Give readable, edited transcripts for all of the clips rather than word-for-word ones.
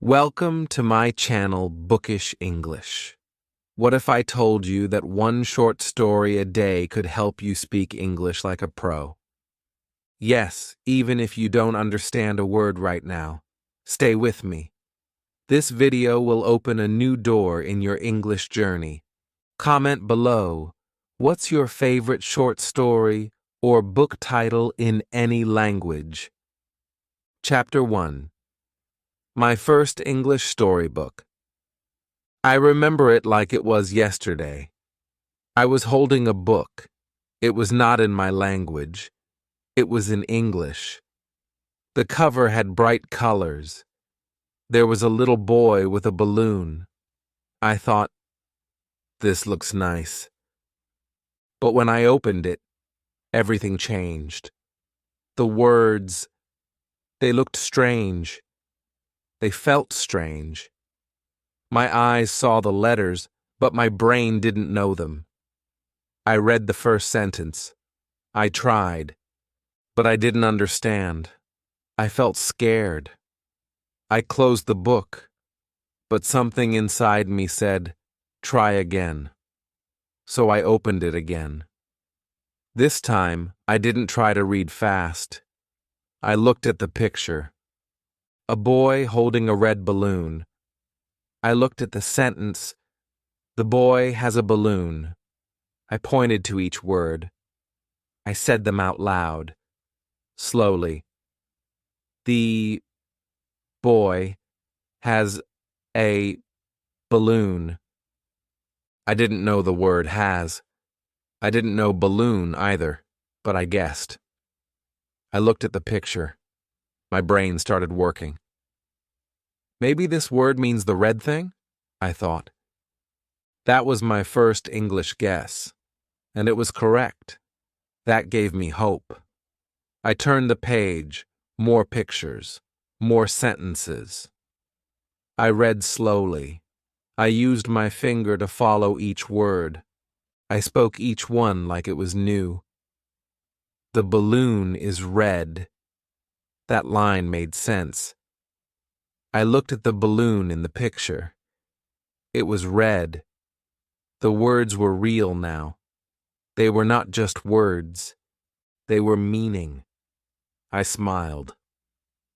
Welcome to my channel, Bookish English. What if I told you that one short story a day could help you speak English like a pro? Yes, even if you don't understand a word right now. Stay with me. This video will open a new door in your English journey. Comment below, what's your favorite short story or book title in any language? Chapter 1. My first English storybook. I remember it like it was yesterday. I was holding a book. It was not in my language. It was in English. The cover had bright colors. There was a little boy with a balloon. I thought, this looks nice. But when I opened it, everything changed. The words, they looked strange. They felt strange. My eyes saw the letters, but my brain didn't know them. I read the first sentence. I tried, but I didn't understand. I felt scared. I closed the book, but something inside me said, try again. So I opened it again. This time, I didn't try to read fast. I looked at the picture. A boy holding a red balloon. I looked at the sentence, the boy has a balloon. I pointed to each word. I said them out loud, slowly. The boy has a balloon. I didn't know the word has. I didn't know balloon either, but I guessed. I looked at the picture. My brain started working. Maybe this word means the red thing? I thought. That was my first English guess, and it was correct. That gave me hope. I turned the page, more pictures, more sentences. I read slowly. I used my finger to follow each word. I spoke each one like it was new. The balloon is red. That line made sense. I looked at the balloon in the picture. It was red. The words were real now. They were not just words. They were meaning. I smiled.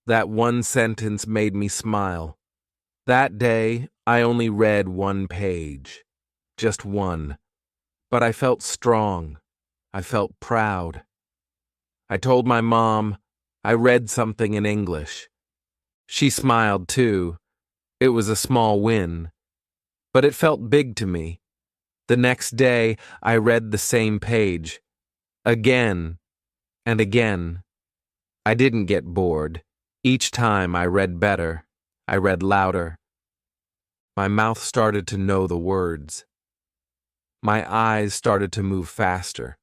That one sentence made me smile. That day, I only read one page. Just one. But I felt strong. I felt proud. I told my mom, I read something in English. She smiled too. It was a small win. But it felt big to me. The next day, I read the same page. Again and again. I didn't get bored. Each time I read better. I read louder. My mouth started to know the words. My eyes started to move faster.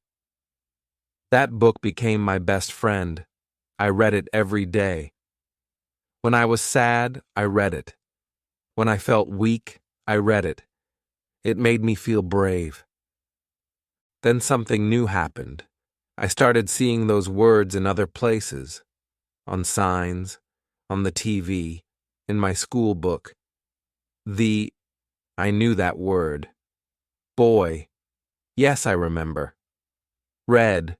That book became my best friend. I read it every day. When I was sad, I read it. When I felt weak, I read it. It made me feel brave. Then something new happened. I started seeing those words in other places. On signs, on the TV, in my school book. I knew that word. Boy. Yes, I remember. Red.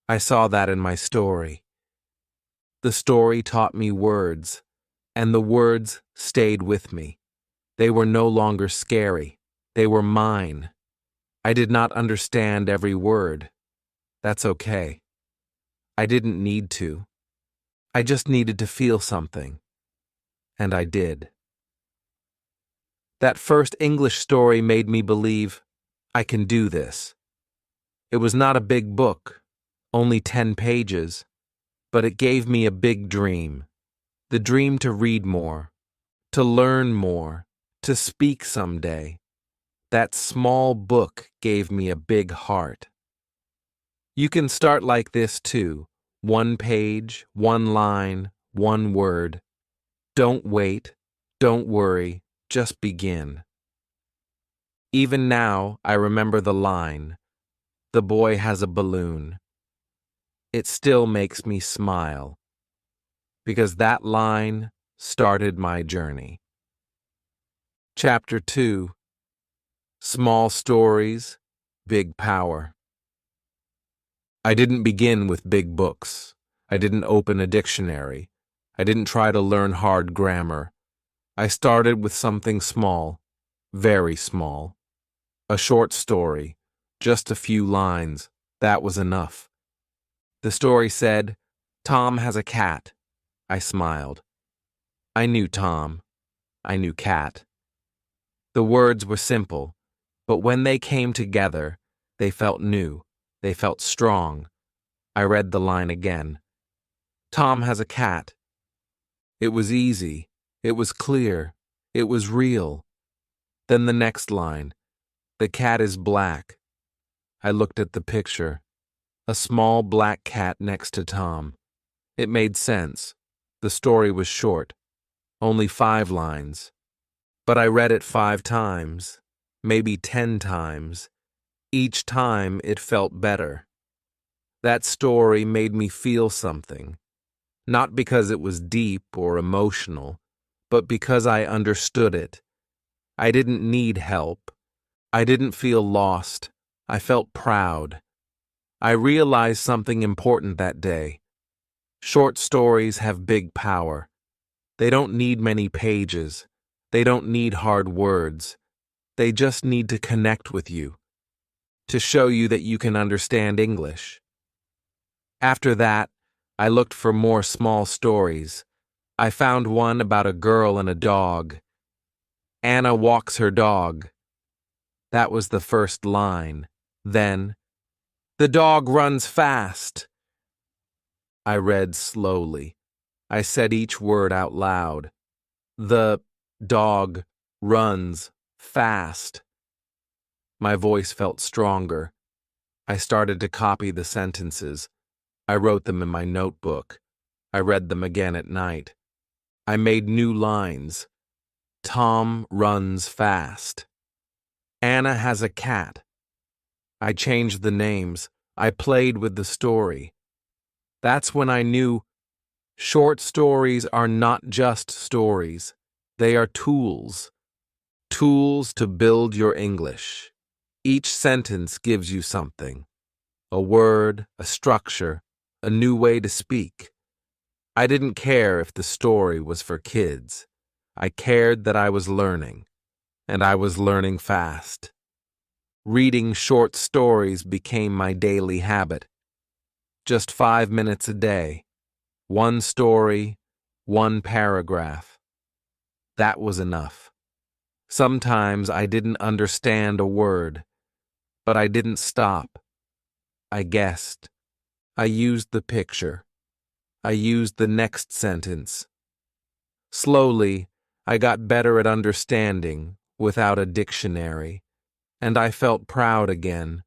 I saw that in my story. The story taught me words, and the words stayed with me. They were no longer scary. They were mine. I did not understand every word. That's okay. I didn't need to. I just needed to feel something. And I did. That first English story made me believe I can do this. It was not a big book, only 10 pages, but it gave me a big dream. The dream to read more, to learn more, to speak someday. That small book gave me a big heart. You can start like this too. One page, one line, one word. Don't wait. Don't worry. Just begin. Even now, I remember the line, the boy has a balloon. It still makes me smile, because that line started my journey. Chapter 2. Small Stories, Big Power. I didn't begin with big books. I didn't open a dictionary. I didn't try to learn hard grammar. I started with something small, very small. A short story, just a few lines. That was enough. The story said, "Tom has a cat." I smiled. I knew Tom. I knew cat. The words were simple, but when they came together, they felt new. They felt strong. I read the line again. Tom has a cat. It was easy. It was clear. It was real. Then the next line. The cat is black. I looked at the picture. A small black cat next to Tom. It made sense. The story was short. Only 5 lines. But I read it 5 times. Maybe 10 times. Each time it felt better. That story made me feel something. Not because it was deep or emotional, but because I understood it. I didn't need help. I didn't feel lost. I felt proud. I realized something important that day. Short stories have big power. They don't need many pages. They don't need hard words. They just need to connect with you, to show you that you can understand English. After that, I looked for more small stories. I found one about a girl and a dog. Anna walks her dog. That was the first line. Then, the dog runs fast. I read slowly. I said each word out loud. The dog runs fast. My voice felt stronger. I started to copy the sentences. I wrote them in my notebook. I read them again at night. I made new lines. Tom runs fast. Anna has a cat. I changed the names. I played with the story. That's when I knew short stories are not just stories. They are tools. Tools to build your English. Each sentence gives you something. A word, a structure, a new way to speak. I didn't care if the story was for kids. I cared that I was learning, and I was learning fast. Reading short stories became my daily habit. Just 5 minutes a day. One story, one paragraph. That was enough. Sometimes I didn't understand a word, but I didn't stop. I guessed. I used the picture. I used the next sentence. Slowly, I got better at understanding without a dictionary, and I felt proud again.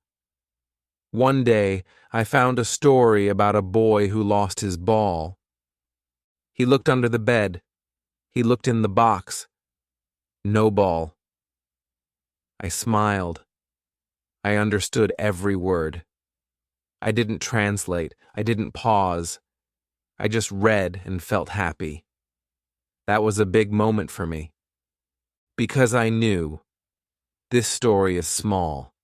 One day, I found a story about a boy who lost his ball. He looked under the bed. He looked in the box. No ball. I smiled. I understood every word. I didn't translate. I didn't pause. I just read and felt happy. That was a big moment for me. Because I knew this story is small,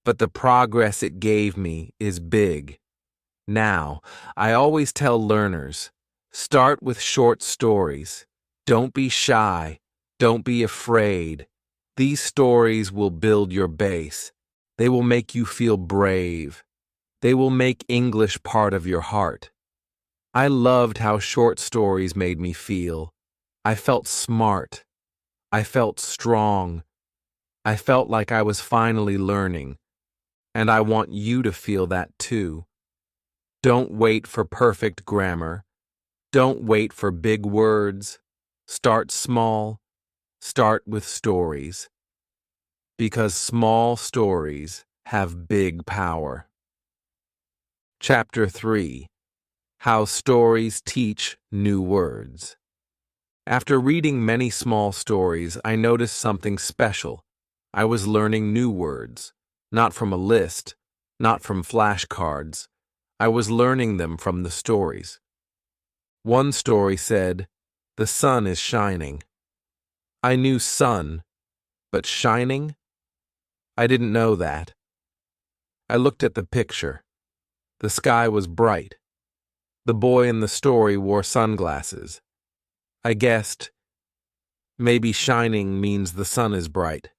but the progress it gave me is big. Now, I always tell learners, start with short stories. Don't be shy. Don't be afraid. These stories will build your base. They will make you feel brave. They will make English part of your heart. I loved how short stories made me feel. I felt smart. I felt strong. I felt like I was finally learning. And I want you to feel that too. Don't wait for perfect grammar. Don't wait for big words. Start small. Start with stories. Because small stories have big power. Chapter 3. How Stories Teach New Words. After reading many small stories, I noticed something special. I was learning new words, not from a list, not from flashcards. I was learning them from the stories. One story said, The sun is shining. I knew sun, but shining? I didn't know that. I looked at the picture. The sky was bright. The boy in the story wore sunglasses. I guessed, maybe shining means the sun is bright.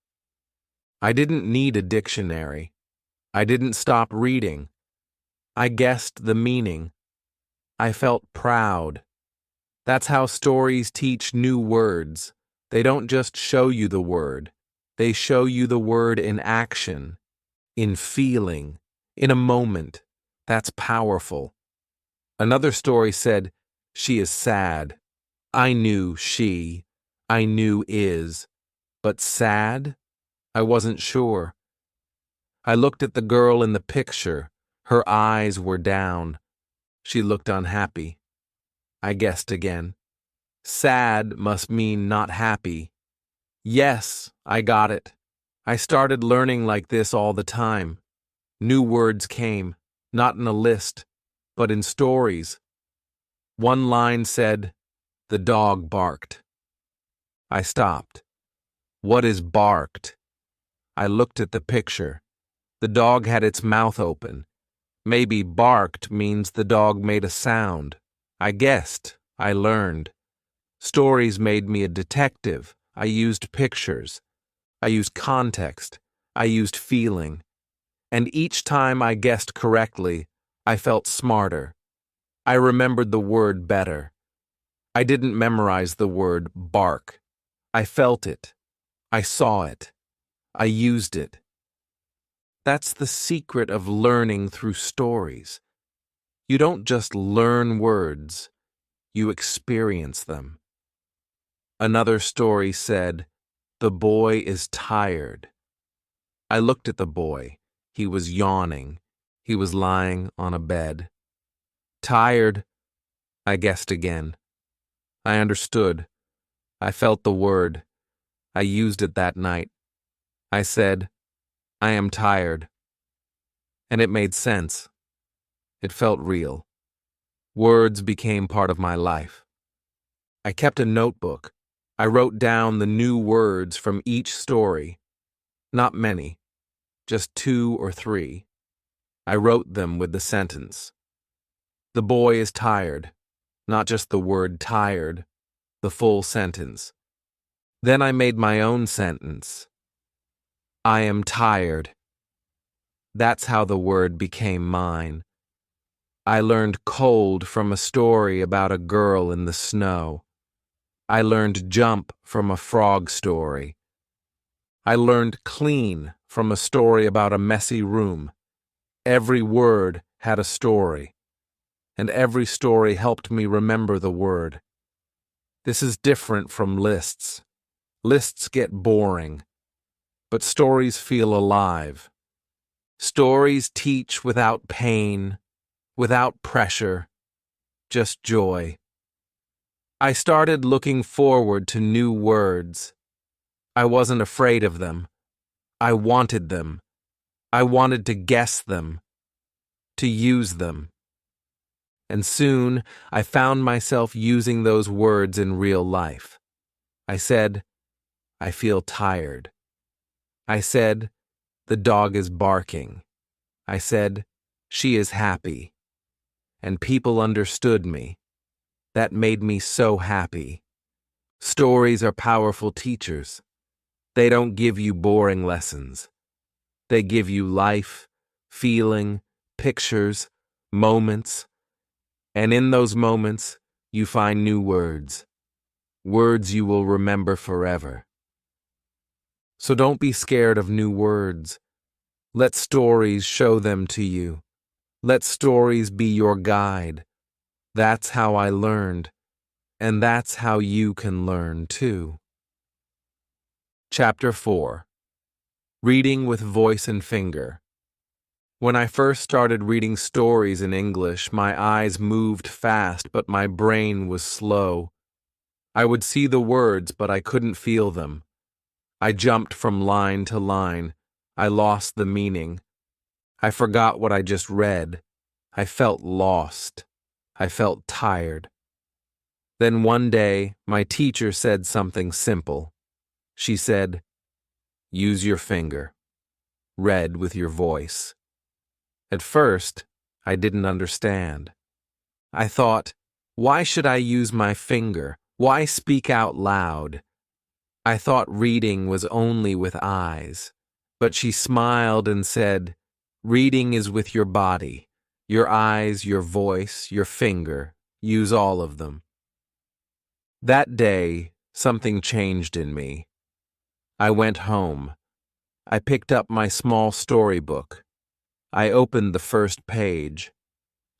I didn't need a dictionary. I didn't stop reading. I guessed the meaning. I felt proud. That's how stories teach new words. They don't just show you the word. They show you the word in action, in feeling, in a moment. That's powerful. Another story said, she is sad. I knew she. I knew is. But sad? I wasn't sure. I looked at the girl in the picture. Her eyes were down. She looked unhappy. I guessed again. Sad must mean not happy. Yes, I got it. I started learning like this all the time. New words came, not in a list, but in stories. One line said, the dog barked. I stopped. What is barked? I looked at the picture. The dog had its mouth open. Maybe barked means the dog made a sound. I guessed. I learned. Stories made me a detective. I used pictures. I used context. I used feeling. And each time I guessed correctly, I felt smarter. I remembered the word better. I didn't memorize the word bark. I felt it. I saw it. I used it. That's the secret of learning through stories. You don't just learn words, you experience them. Another story said, the boy is tired. I looked at the boy. He was yawning. He was lying on a bed. Tired, I guessed again. I understood. I felt the word. I used it that night. I said, I am tired. And it made sense. It felt real. Words became part of my life. I kept a notebook. I wrote down the new words from each story. Not many, just 2 or 3. I wrote them with the sentence. The boy is tired. Not just the word tired, the full sentence. Then I made my own sentence. I am tired. That's how the word became mine. I learned cold from a story about a girl in the snow. I learned jump from a frog story. I learned clean from a story about a messy room. Every word had a story, and every story helped me remember the word. This is different from lists. Lists get boring, but stories feel alive. Stories teach without pain, without pressure, just joy. I started looking forward to new words. I wasn't afraid of them. I wanted them. I wanted to guess them, to use them. And soon I found myself using those words in real life. I said, I feel tired. I said, the dog is barking. I said, she is happy. And people understood me. That made me so happy. Stories are powerful teachers. They don't give you boring lessons. They give you life, feeling, pictures, moments. And in those moments, you find new words. Words you will remember forever. So don't be scared of new words. Let stories show them to you. Let stories be your guide. That's how I learned, and that's how you can learn too. Chapter 4. Reading with Voice and Finger. When I first started reading stories in English, my eyes moved fast, but my brain was slow. I would see the words, but I couldn't feel them. I jumped from line to line. I lost the meaning. I forgot what I just read. I felt lost. I felt tired. Then one day, my teacher said something simple. She said, "Use your finger. Read with your voice." At first, I didn't understand. I thought, why should I use my finger? Why speak out loud? I thought reading was only with eyes. But she smiled and said, "Reading is with your body. Your eyes, your voice, your finger. Use all of them." That day, something changed in me. I went home. I picked up my small storybook. I opened the first page.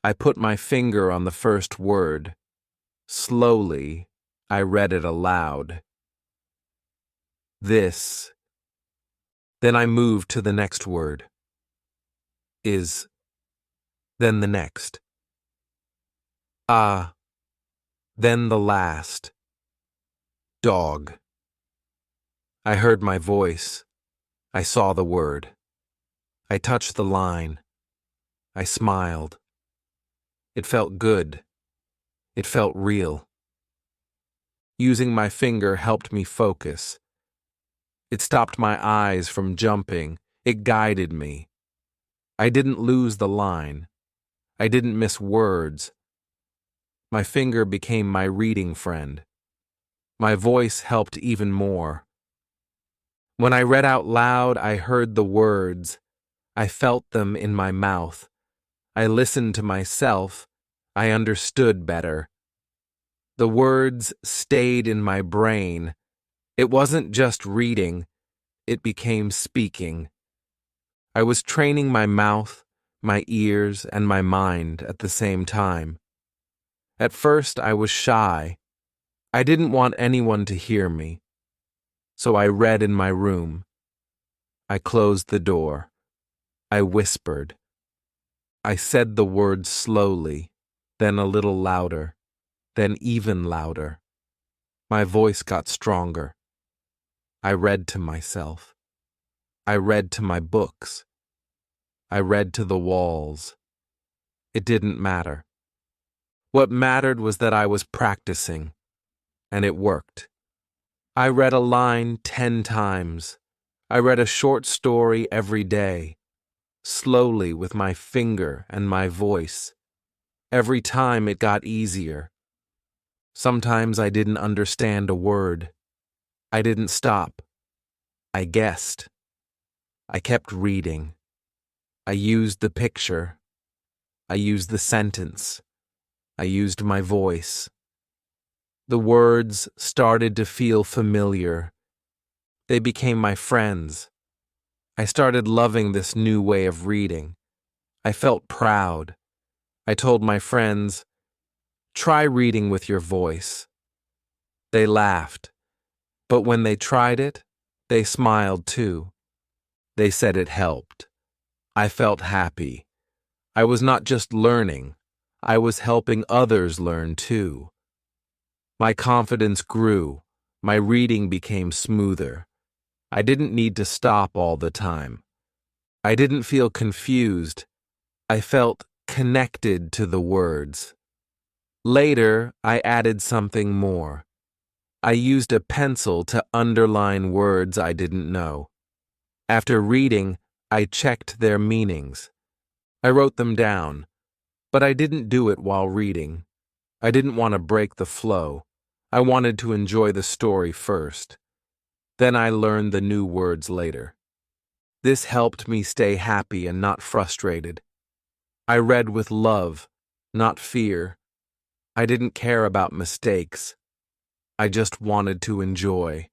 I put my finger on the first word. Slowly, I read it aloud. This. Then I moved to the next word. Is. Then the next. Ah. Then the last. Dog. I heard my voice. I saw the word. I touched the line. I smiled. It felt good. It felt real. Using my finger helped me focus. It stopped my eyes from jumping. It guided me. I didn't lose the line. I didn't miss words. My finger became my reading friend. My voice helped even more. When I read out loud, I heard the words. I felt them in my mouth. I listened to myself. I understood better. The words stayed in my brain. It wasn't just reading. It became speaking. I was training my mouth, my ears, and my mind at the same time. At first, I was shy. I didn't want anyone to hear me. So I read in my room. I closed the door. I whispered. I said the words slowly, then a little louder, then even louder. My voice got stronger. I read to myself. I read to my books. I read to the walls. It didn't matter. What mattered was that I was practicing, and it worked. I read a line 10 times. I read a short story every day, slowly with my finger and my voice. Every time it got easier. Sometimes I didn't understand a word. I didn't stop. I guessed. I kept reading. I used the picture. I used the sentence. I used my voice. The words started to feel familiar. They became my friends. I started loving this new way of reading. I felt proud. I told my friends, "Try reading with your voice." They laughed. But when they tried it, they smiled too. They said it helped. I felt happy. I was not just learning. I was helping others learn too. My confidence grew. My reading became smoother. I didn't need to stop all the time. I didn't feel confused. I felt connected to the words. Later, I added something more. I used a pencil to underline words I didn't know. After reading, I checked their meanings. I wrote them down, but I didn't do it while reading. I didn't want to break the flow. I wanted to enjoy the story first. Then I learned the new words later. This helped me stay happy and not frustrated. I read with love, not fear. I didn't care about mistakes. I just wanted to enjoy.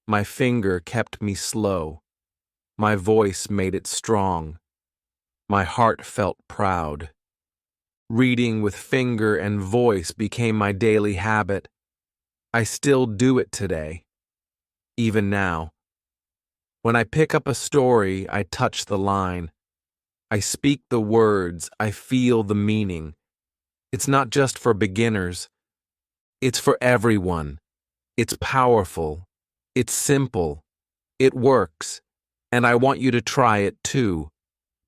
My finger kept me slow. My voice made it strong. My heart felt proud. Reading with finger and voice became my daily habit. I still do it today, even now. When I pick up a story, I touch the line. I speak the words, I feel the meaning. It's not just for beginners. It's for everyone. It's powerful. It's simple. It works. And I want you to try it too.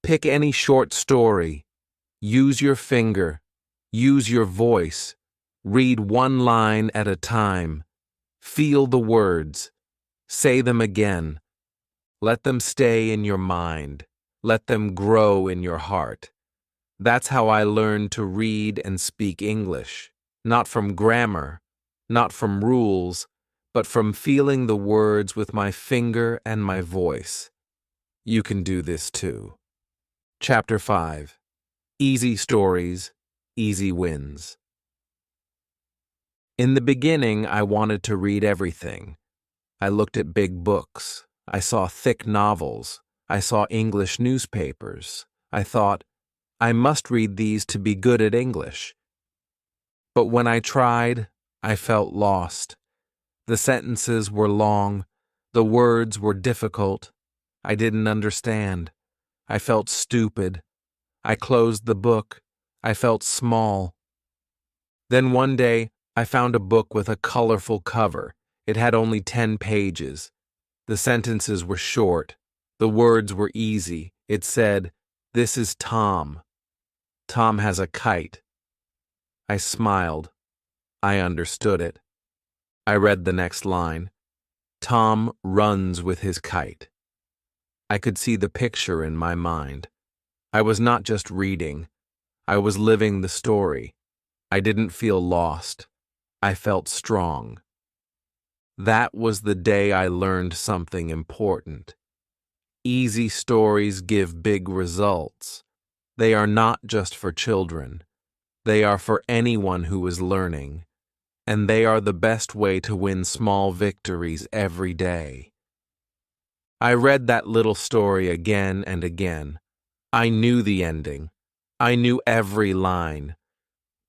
Pick any short story. Use your finger. Use your voice. Read one line at a time. Feel the words. Say them again. Let them stay in your mind. Let them grow in your heart. That's how I learned to read and speak English. Not from grammar, not from rules, but from feeling the words with my finger and my voice. You can do this too. Chapter 5. Easy Stories, Easy Wins. In the beginning, I wanted to read everything. I looked at big books. I saw thick novels. I saw English newspapers. I thought, I must read these to be good at English. But when I tried, I felt lost. The sentences were long. The words were difficult. I didn't understand. I felt stupid. I closed the book. I felt small. Then one day, I found a book with a colorful cover. It had only 10 pages. The sentences were short. The words were easy. It said, "This is Tom. Tom has a kite." I smiled. I understood it. I read the next line. Tom runs with his kite. I could see the picture in my mind. I was not just reading. I was living the story. I didn't feel lost. I felt strong. That was the day I learned something important. Easy stories give big results. They are not just for children. They are for anyone who is learning. And they are the best way to win small victories every day. I read that little story again and again. I knew the ending. I knew every line.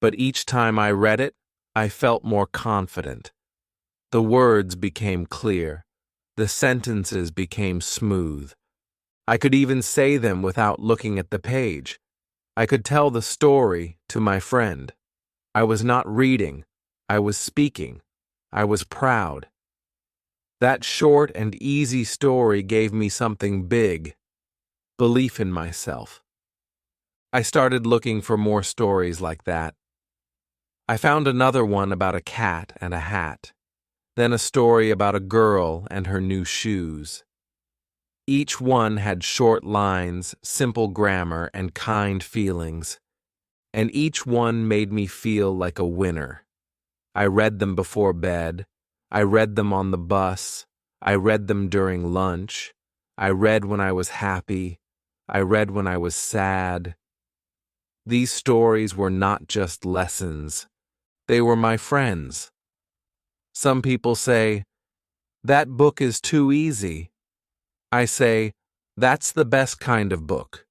But each time I read it, I felt more confident. The words became clear. The sentences became smooth. I could even say them without looking at the page. I could tell the story to my friend. I was not reading. I was speaking. I was proud. That short and easy story gave me something big. Belief in myself. I started looking for more stories like that. I found another one about a cat and a hat. Then a story about a girl and her new shoes. Each one had short lines, simple grammar, and kind feelings. And each one made me feel like a winner. I read them before bed. I read them on the bus. I read them during lunch. I read when I was happy. I read when I was sad. These stories were not just lessons. They were my friends. Some people say, "That book is too easy." I say, that's the best kind of book.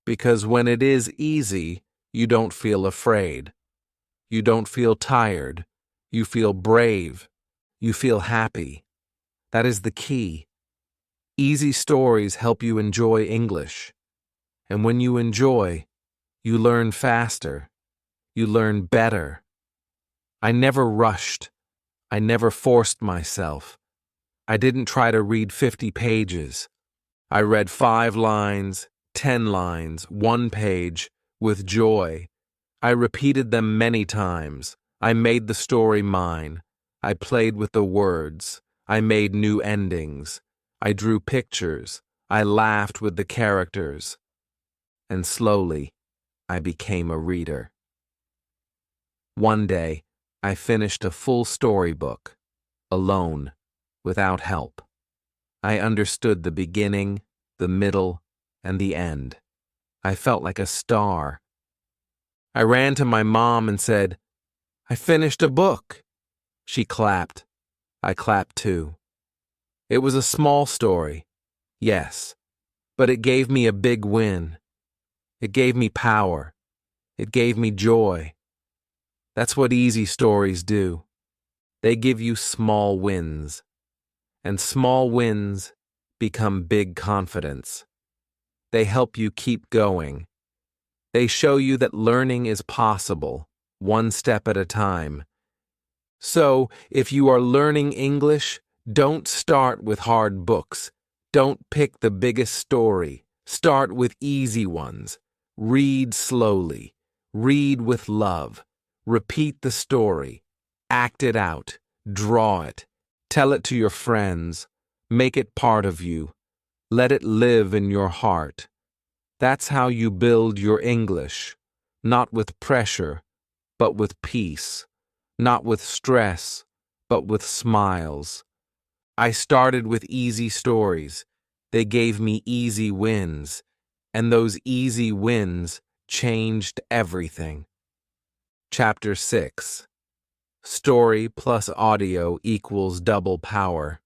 Because when it is easy, you don't feel afraid. You don't feel tired. You feel brave. You feel happy. That is the key. Easy stories help you enjoy English. And when you enjoy, you learn faster. You learn better. I never rushed. I never forced myself. I didn't try to read 50 pages. I read 5 lines, 10 lines, 1 page, with joy. I repeated them many times. I made the story mine. I played with the words. I made new endings. I drew pictures. I laughed with the characters. And slowly, I became a reader. One day, I finished a full storybook, alone, without help. I understood the beginning, the middle, and the end. I felt like a star. I ran to my mom and said, "I finished a book." She clapped. I clapped too. It was a small story, yes, but it gave me a big win. It gave me power. It gave me joy. That's what easy stories do. They give you small wins. And small wins become big confidence. They help you keep going. They show you that learning is possible, one step at a time. So, if you are learning English, don't start with hard books. Don't pick the biggest story. Start with easy ones. Read slowly. Read with love. Repeat the story. Act it out. Draw it. Tell it to your friends. Make it part of you. Let it live in your heart. That's how you build your English. Not with pressure, but with peace. Not with stress, but with smiles. I started with easy stories. They gave me easy wins. And those easy wins changed everything. Chapter 6. Story plus audio equals double power.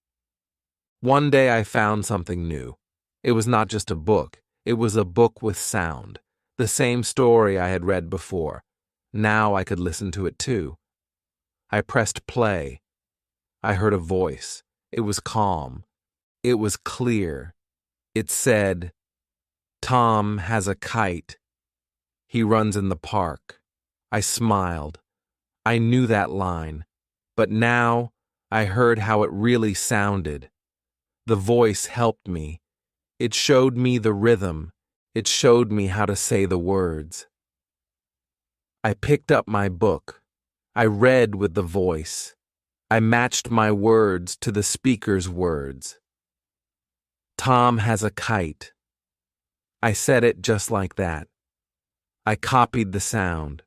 One day I found something new. It was not just a book. It was a book with sound. The same story I had read before. Now I could listen to it too. I pressed play. I heard a voice. It was calm. It was clear. It said, "Tom has a kite. He runs in the park." I smiled. I knew that line. But now I heard how it really sounded. The voice helped me. It showed me the rhythm. It showed me how to say the words. I picked up my book. I read with the voice. I matched my words to the speaker's words. Tom has a kite. I said it just like that. I copied the sound.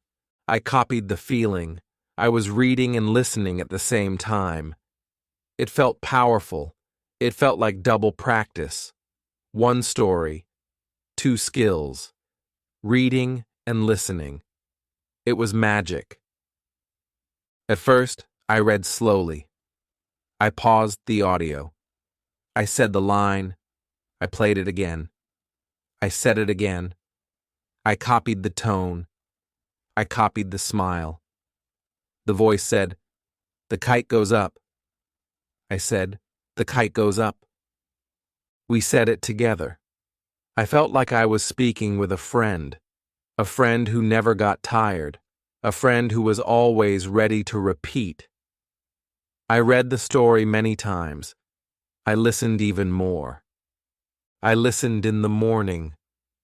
I copied the feeling. I was reading and listening at the same time. It felt powerful. It felt like double practice. One story, two skills, reading and listening. It was magic. At first, I read slowly. I paused the audio. I said the line. I played it again. I said it again. I copied the tone. I copied the smile. The voice said, "The kite goes up." I said, "The kite goes up." We said it together. I felt like I was speaking with a friend who never got tired, a friend who was always ready to repeat. I read the story many times. I listened even more. I listened in the morning.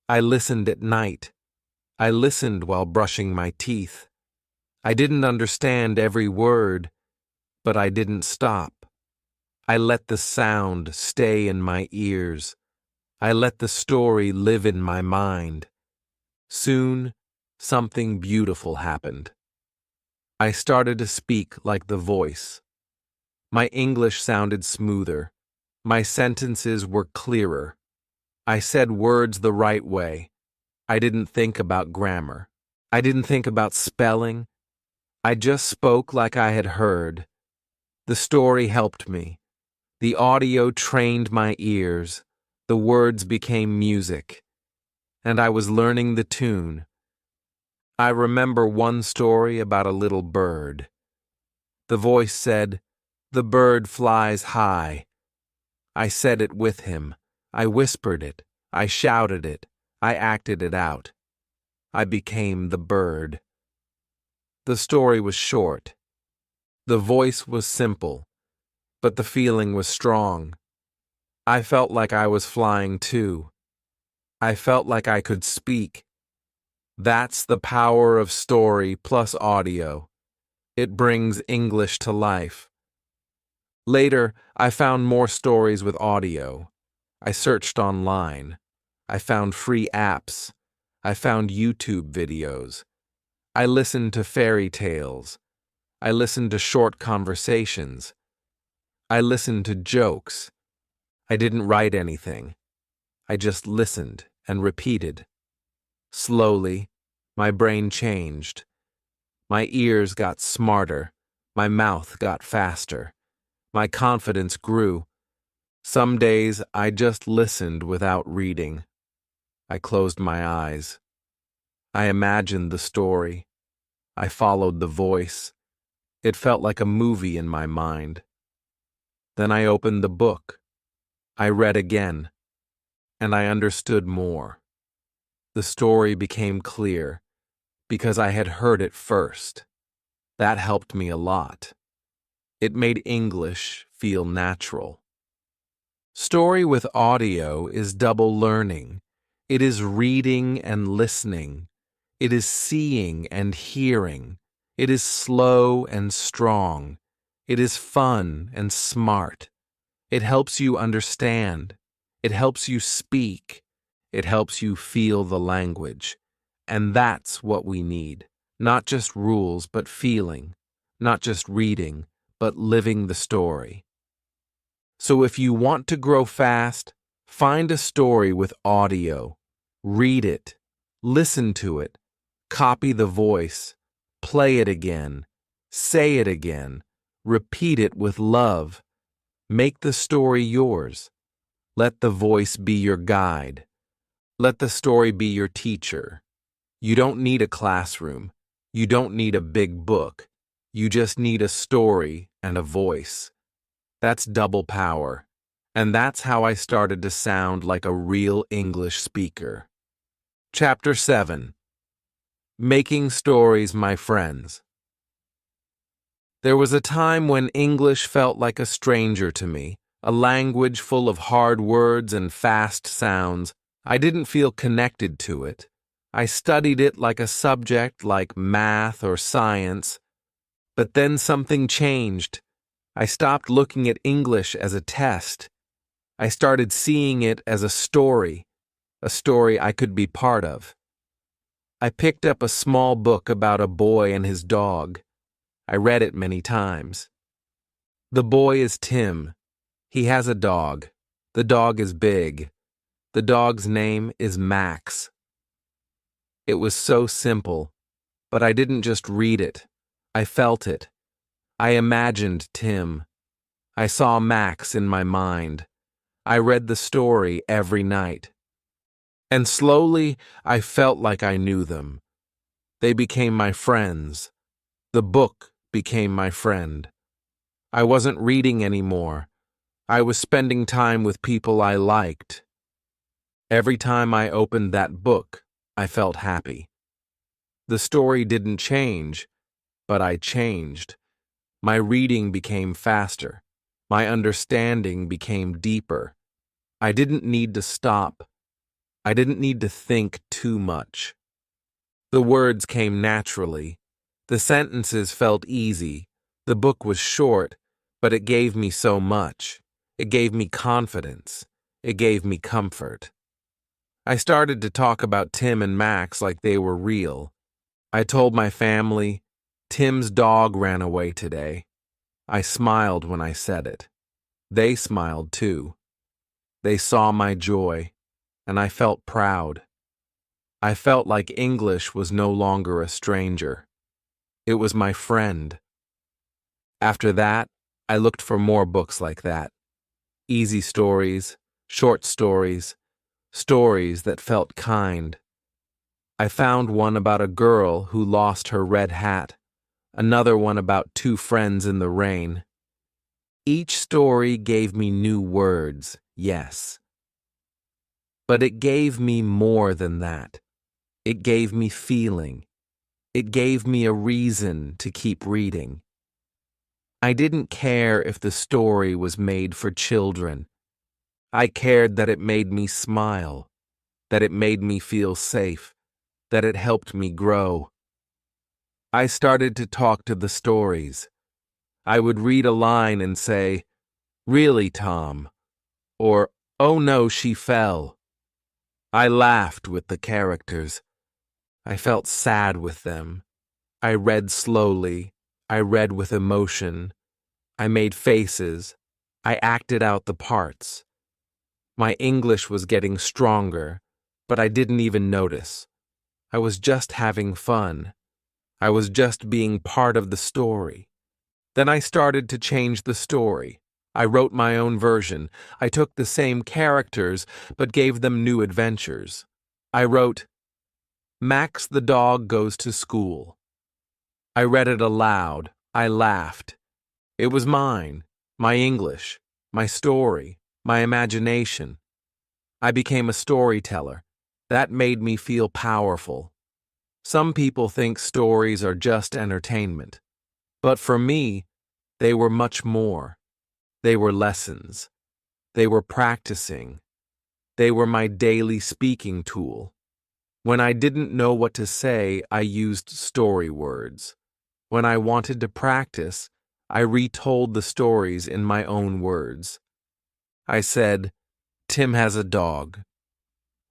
I listened at night. I listened while brushing my teeth. I didn't understand every word, but I didn't stop. I let the sound stay in my ears. I let the story live in my mind. Soon, something beautiful happened. I started to speak like the voice. My English sounded smoother. My sentences were clearer. I said words the right way. I didn't think about grammar. I didn't think about spelling. I just spoke like I had heard. The story helped me. The audio trained my ears. The words became music. And I was learning the tune. I remember one story about a little bird. The voice said, "The bird flies high." I said it with him. I whispered it. I shouted it. I acted it out. I became the bird. The story was short. The voice was simple, but the feeling was strong. I felt like I was flying too. I felt like I could speak. That's the power of story plus audio. It brings English to life. Later, I found more stories with audio. I searched online. I found free apps. I found YouTube videos. I listened to fairy tales. I listened to short conversations. I listened to jokes. I didn't write anything. I just listened and repeated. Slowly, my brain changed. My ears got smarter. My mouth got faster. My confidence grew. Some days I just listened without reading. I closed my eyes. I imagined the story. I followed the voice. It felt like a movie in my mind. Then I opened the book. I read again, and I understood more. The story became clear because I had heard it first. That helped me a lot. It made English feel natural. Story with audio is double learning. It is reading and listening. It is seeing and hearing. It is slow and strong. It is fun and smart. It helps you understand. It helps you speak. It helps you feel the language. And that's what we need. Not just rules, but feeling. Not just reading, but living the story. So if you want to grow fast, find a story with audio. Read it. Listen to it. Copy the voice. Play it again. Say it again. Repeat it with love. Make the story yours. Let the voice be your guide. Let the story be your teacher. You don't need a classroom. You don't need a big book. You just need a story and a voice. That's double power. And that's how I started to sound like a real English speaker. Chapter 7. Making Stories My Friends. There was a time when English felt like a stranger to me, a language full of hard words and fast sounds. I didn't feel connected to it. I studied it like a subject like math or science. But then something changed. I stopped looking at English as a test. I started seeing it as a story I could be part of. I picked up a small book about a boy and his dog. I read it many times. The boy is Tim. He has a dog. The dog is big. The dog's name is Max. It was so simple, but I didn't just read it. I felt it. I imagined Tim. I saw Max in my mind. I read the story every night. And slowly, I felt like I knew them. They became my friends. The book became my friend. I wasn't reading anymore. I was spending time with people I liked. Every time I opened that book, I felt happy. The story didn't change, but I changed. My reading became faster. My understanding became deeper. I didn't need to stop. I didn't need to think too much. The words came naturally. The sentences felt easy. The book was short, but it gave me so much. It gave me confidence. It gave me comfort. I started to talk about Tim and Max like they were real. I told my family, Tim's dog ran away today. I smiled when I said it. They smiled too. They saw my joy, and I felt proud. I felt like English was no longer a stranger. It was my friend. After that, I looked for more books like that. Easy stories, short stories, stories that felt kind. I found one about a girl who lost her red hat, another one about two friends in the rain. Each story gave me new words, yes. But it gave me more than that. It gave me feeling. It gave me a reason to keep reading. I didn't care if the story was made for children. I cared that it made me smile, that it made me feel safe, that it helped me grow. I started to talk to the stories. I would read a line and say, "Really, Tom?" Or, "Oh no, she fell." I laughed with the characters. I felt sad with them. I read slowly. I read with emotion. I made faces. I acted out the parts. My English was getting stronger, but I didn't even notice. I was just having fun. I was just being part of the story. Then I started to change the story. I wrote my own version. I took the same characters, but gave them new adventures. I wrote, Max the dog goes to school. I read it aloud. I laughed. It was mine, my English, my story, my imagination. I became a storyteller. That made me feel powerful. Some people think stories are just entertainment. But for me, they were much more. They were lessons. They were practicing. They were my daily speaking tool. When I didn't know what to say, I used story words. When I wanted to practice, I retold the stories in my own words. I said, Tim has a dog.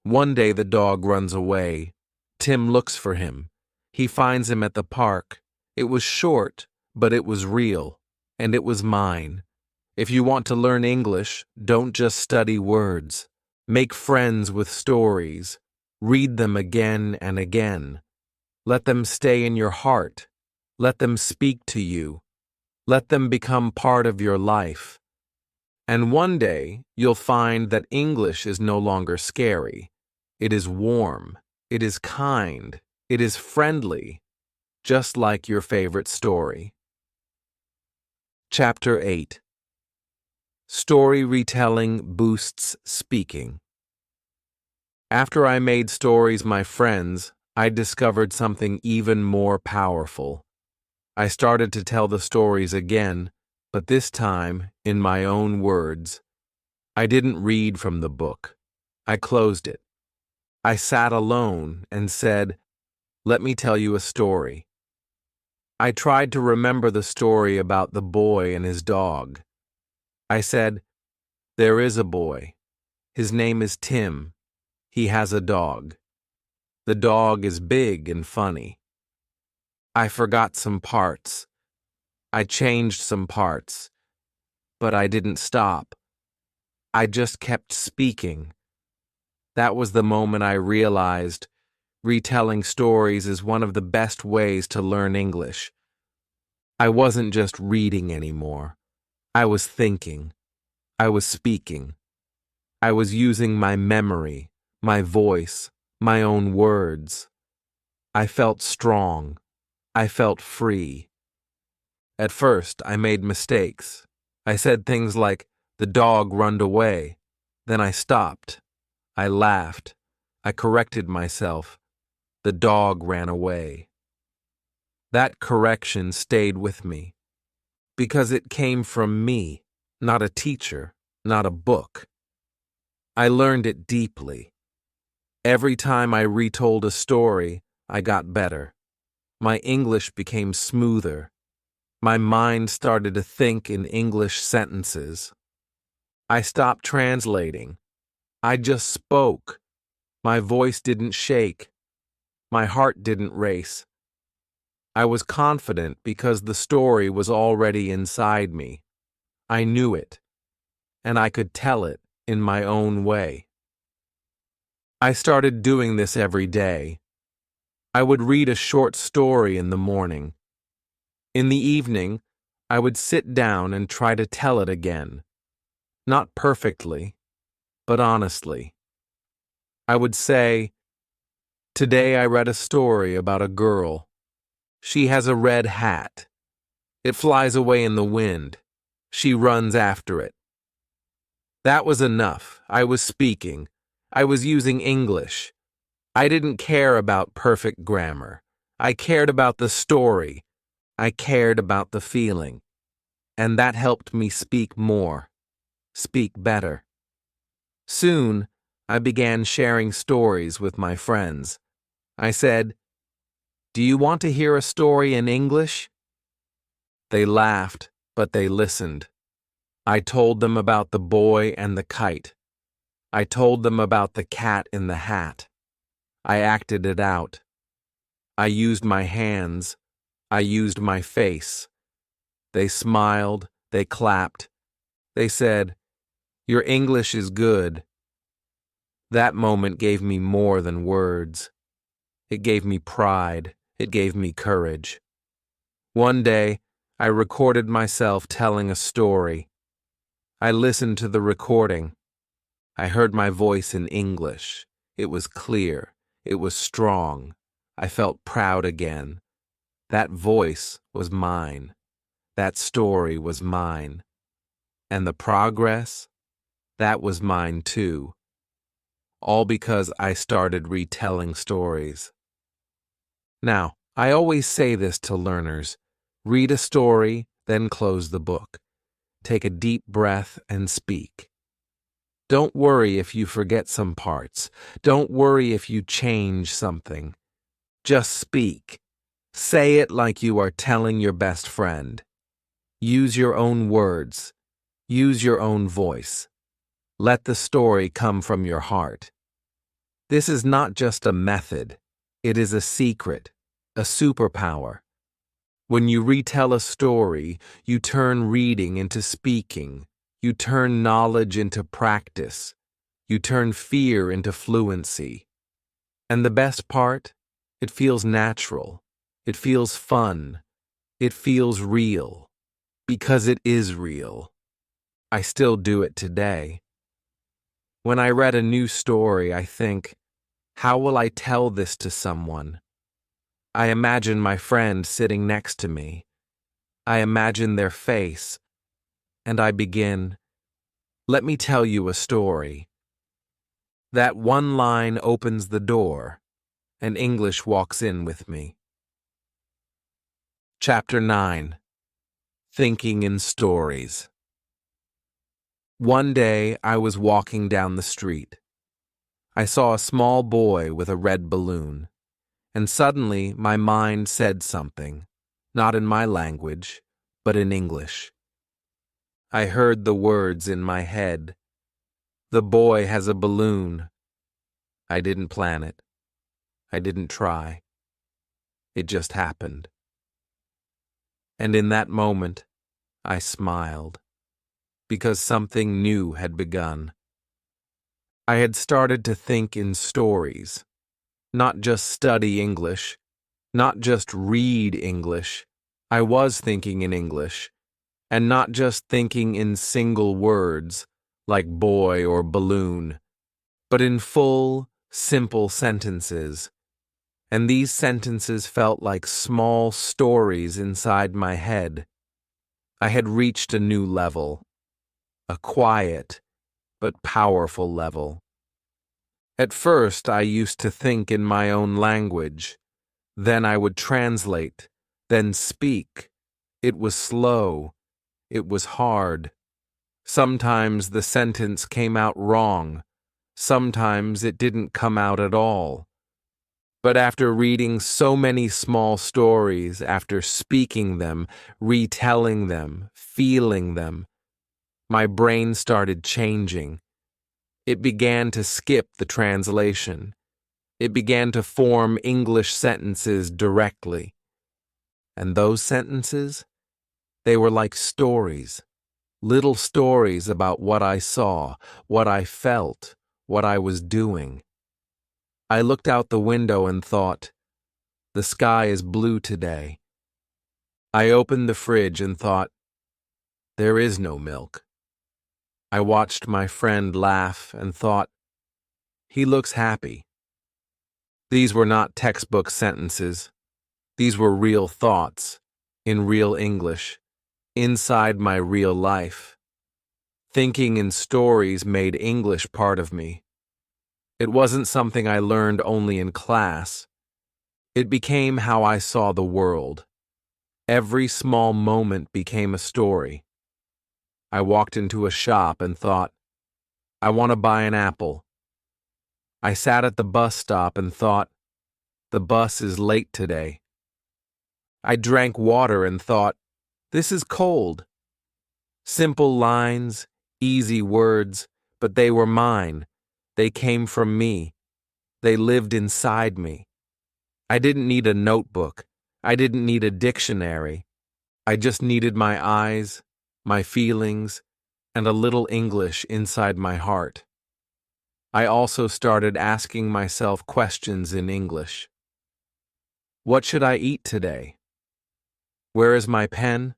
One day the dog runs away. Tim looks for him. He finds him at the park. It was short, but it was real, and it was mine. If you want to learn English, don't just study words. Make friends with stories. Read them again and again. Let them stay in your heart. Let them speak to you. Let them become part of your life. And one day, you'll find that English is no longer scary. It is warm. It is kind. It is friendly. Just like your favorite story. Chapter 8. Story retelling boosts speaking. After I made stories my friends, I discovered something even more powerful. I started to tell the stories again, but this time in my own words. I didn't read from the book. I closed it. I sat alone and said, "Let me tell you a story." I tried to remember the story about the boy and his dog. I said, "There is a boy. His name is Tim. He has a dog. The dog is big and funny." I forgot some parts. I changed some parts. But I didn't stop. I just kept speaking. That was the moment I realized retelling stories is one of the best ways to learn English. I wasn't just reading anymore. I was thinking. I was speaking. I was using my memory, my voice, my own words. I felt strong. I felt free. At first, I made mistakes. I said things like, "The dog runned away." Then I stopped. I laughed. I corrected myself. The dog ran away. That correction stayed with me. Because it came from me, not a teacher, not a book. I learned it deeply. Every time I retold a story, I got better. My English became smoother. My mind started to think in English sentences. I stopped translating. I just spoke. My voice didn't shake. My heart didn't race. I was confident because the story was already inside me. I knew it, and I could tell it in my own way. I started doing this every day. I would read a short story in the morning. In the evening, I would sit down and try to tell it again. Not perfectly, but honestly. I would say, "Today I read a story about a girl. She has a red hat. It flies away in the wind. She runs after it." That was enough. I was speaking. I was using English. I didn't care about perfect grammar. I cared about the story. I cared about the feeling. And that helped me speak more, speak better. Soon, I began sharing stories with my friends. I said, "Do you want to hear a story in English?" They laughed, but they listened. I told them about the boy and the kite. I told them about the cat in the hat. I acted it out. I used my hands. I used my face. They smiled. They clapped. They said, "Your English is good." That moment gave me more than words. It gave me pride. It gave me courage. One day, I recorded myself telling a story. I listened to the recording. I heard my voice in English. It was clear. It was strong. I felt proud again. That voice was mine. That story was mine. And the progress? That was mine too. All because I started retelling stories. Now, I always say this to learners. Read a story, then close the book. Take a deep breath and speak. Don't worry if you forget some parts. Don't worry if you change something. Just speak. Say it like you are telling your best friend. Use your own words. Use your own voice. Let the story come from your heart. This is not just a method. It is a secret, a superpower. When you retell a story, you turn reading into speaking. You turn knowledge into practice. You turn fear into fluency. And the best part? It feels natural. It feels fun. It feels real. Because it is real. I still do it today. When I read a new story, I think, how will I tell this to someone? I imagine my friend sitting next to me. I imagine their face, and I begin, let me tell you a story. That one line opens the door, and English walks in with me. Chapter 9. Thinking in Stories. One day, I was walking down the street. I saw a small boy with a red balloon, and suddenly my mind said something, not in my language, but in English. I heard the words in my head. The boy has a balloon. I didn't plan it. I didn't try. It just happened. And in that moment, I smiled, because something new had begun. I had started to think in stories, not just study English, not just read English. I was thinking in English, and not just thinking in single words, like boy or balloon, but in full, simple sentences. And these sentences felt like small stories inside my head. I had reached a new level, a quiet but powerful level. At first, I used to think in my own language. Then I would translate, then speak. It was slow. It was hard. Sometimes the sentence came out wrong. Sometimes it didn't come out at all. But after reading so many small stories, after speaking them, retelling them, feeling them, my brain started changing. It began to skip the translation. It began to form English sentences directly. And those sentences, they were like stories, little stories about what I saw, what I felt, what I was doing. I looked out the window and thought, the sky is blue today. I opened the fridge and thought, there is no milk. I watched my friend laugh and thought, he looks happy. These were not textbook sentences. These were real thoughts, in real English, inside my real life. Thinking in stories made English part of me. It wasn't something I learned only in class. It became how I saw the world. Every small moment became a story. I walked into a shop and thought, I want to buy an apple. I sat at the bus stop and thought, the bus is late today. I drank water and thought, this is cold. Simple lines, easy words, but they were mine. They came from me. They lived inside me. I didn't need a notebook. I didn't need a dictionary. I just needed my eyes, my feelings, and a little English inside my heart. I also started asking myself questions in English. What should I eat today? Where is my pen?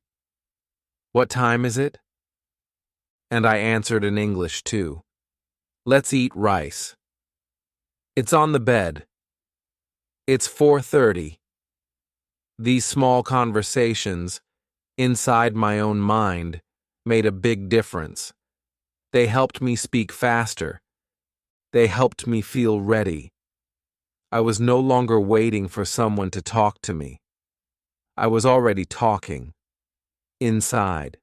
What time is it? And I answered in English too. Let's eat rice. It's on the bed. It's 4:30. These small conversations, inside my own mind, made a big difference. They helped me speak faster. They helped me feel ready. I was no longer waiting for someone to talk to me. I was already talking. Inside.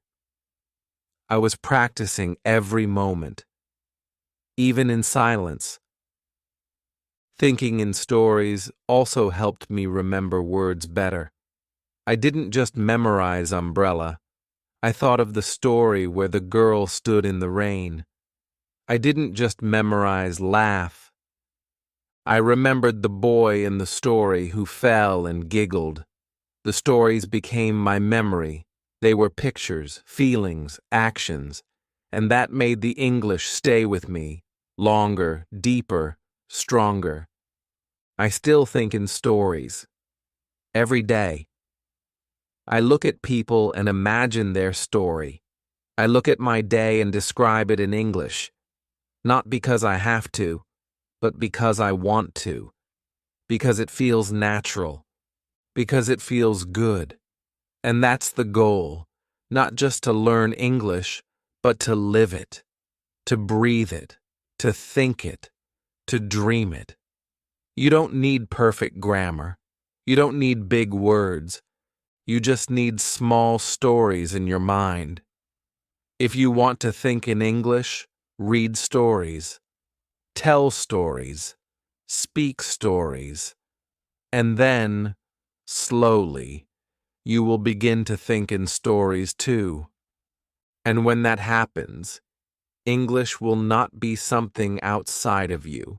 I was practicing every moment. Even in silence. Thinking in stories also helped me remember words better. I didn't just memorize umbrella. I thought of the story where the girl stood in the rain. I didn't just memorize laugh. I remembered the boy in the story who fell and giggled. The stories became my memory. They were pictures, feelings, actions, and that made the English stay with me, longer, deeper, stronger. I still think in stories. Every day. I look at people and imagine their story. I look at my day and describe it in English. Not because I have to, but because I want to. Because it feels natural. Because it feels good. And that's the goal. Not just to learn English, but to live it. To breathe it. To think it. To dream it. You don't need perfect grammar. You don't need big words. You just need small stories in your mind. If you want to think in English, read stories, tell stories, speak stories, and then, slowly, you will begin to think in stories too. And when that happens, English will not be something outside of you.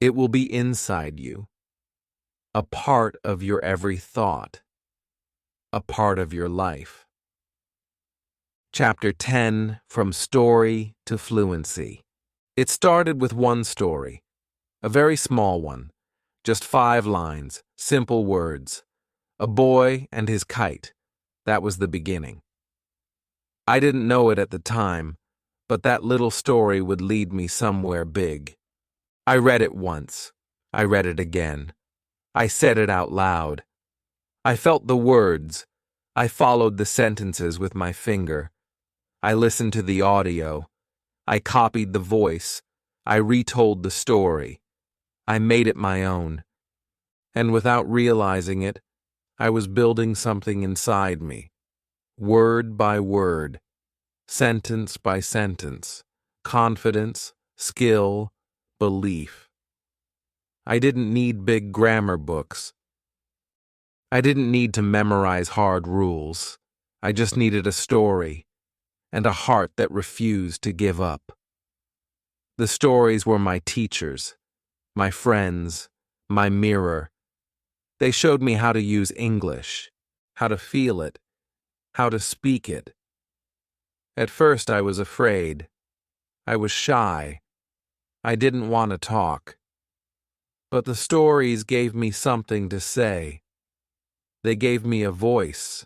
It will be inside you, a part of your every thought, a part of your life. Chapter 10, From Story to Fluency. It started with one story, a very small one, just 5 lines, simple words. A boy and his kite. That was the beginning. I didn't know it at the time, but that little story would lead me somewhere big. I read it once. I read it again. I said it out loud. I felt the words. I followed the sentences with my finger. I listened to the audio. I copied the voice. I retold the story. I made it my own. And without realizing it, I was building something inside me. Word by word. Sentence by sentence. Confidence, skill, belief. I didn't need big grammar books. I didn't need to memorize hard rules. I just needed a story. And a heart that refused to give up. The stories were my teachers, my friends, my mirror. They showed me how to use English, how to feel it, how to speak it. At first I was afraid. I was shy. I didn't want to talk. But the stories gave me something to say. They gave me a voice.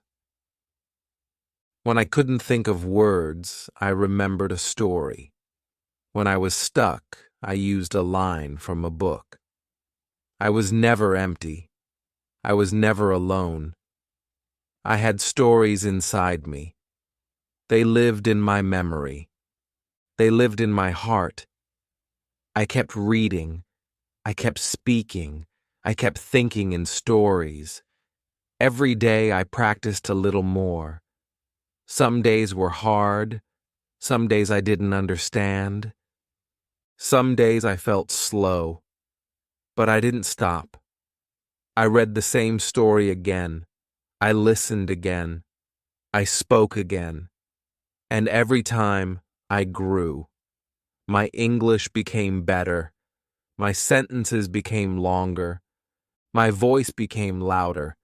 When I couldn't think of words, I remembered a story. When I was stuck, I used a line from a book. I was never empty. I was never alone. I had stories inside me. They lived in my memory. They lived in my heart. I kept reading. I kept speaking. I kept thinking in stories. Every day I practiced a little more. Some days were hard. Some days I didn't understand. Some days I felt slow. But I didn't stop. I read the same story again. I listened again. I spoke again. And every time I grew. My English became better. My sentences became longer. My voice became louder.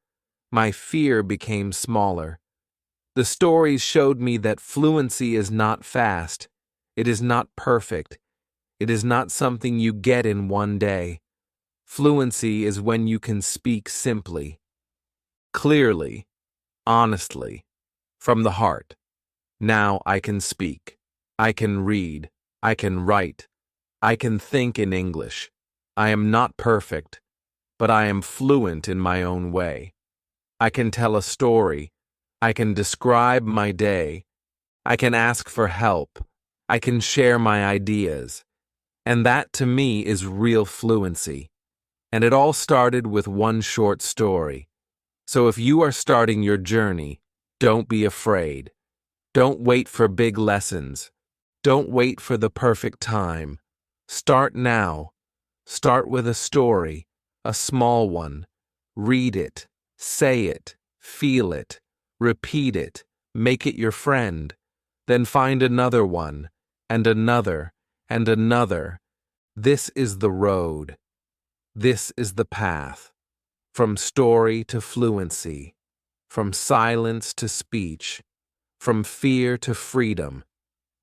My fear became smaller. The stories showed me that fluency is not fast. It is not perfect. It is not something you get in one day. Fluency is when you can speak simply, clearly, honestly, from the heart. Now I can speak. I can read. I can write. I can think in English. I am not perfect, but I am fluent in my own way. I can tell a story. I can describe my day. I can ask for help. I can share my ideas. And that, to me, is real fluency. And it all started with one short story. So if you are starting your journey, don't be afraid. Don't wait for big lessons. Don't wait for the perfect time. Start now. Start with a story, a small one. Read it, say it, feel it, repeat it, make it your friend. Then find another one, and another, and another. This is the road. This is the path. From story to fluency. From silence to speech. From fear to freedom.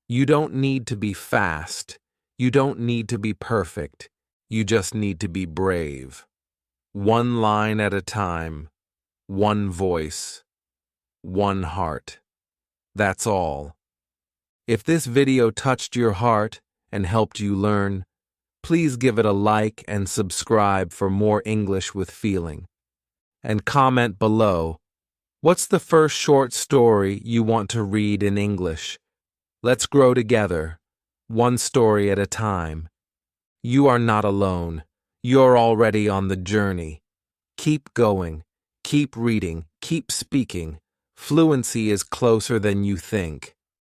You don't need to be fast. You don't need to be perfect. You just need to be brave. One line at a time. One voice. One heart. That's all. If this video touched your heart and helped you learn, please give it a like and subscribe for more English with feeling. And comment below, what's the first short story you want to read in English? Let's grow together, one story at a time. You are not alone. You're already on the journey. Keep going, keep reading, keep speaking. Fluency is closer than you think.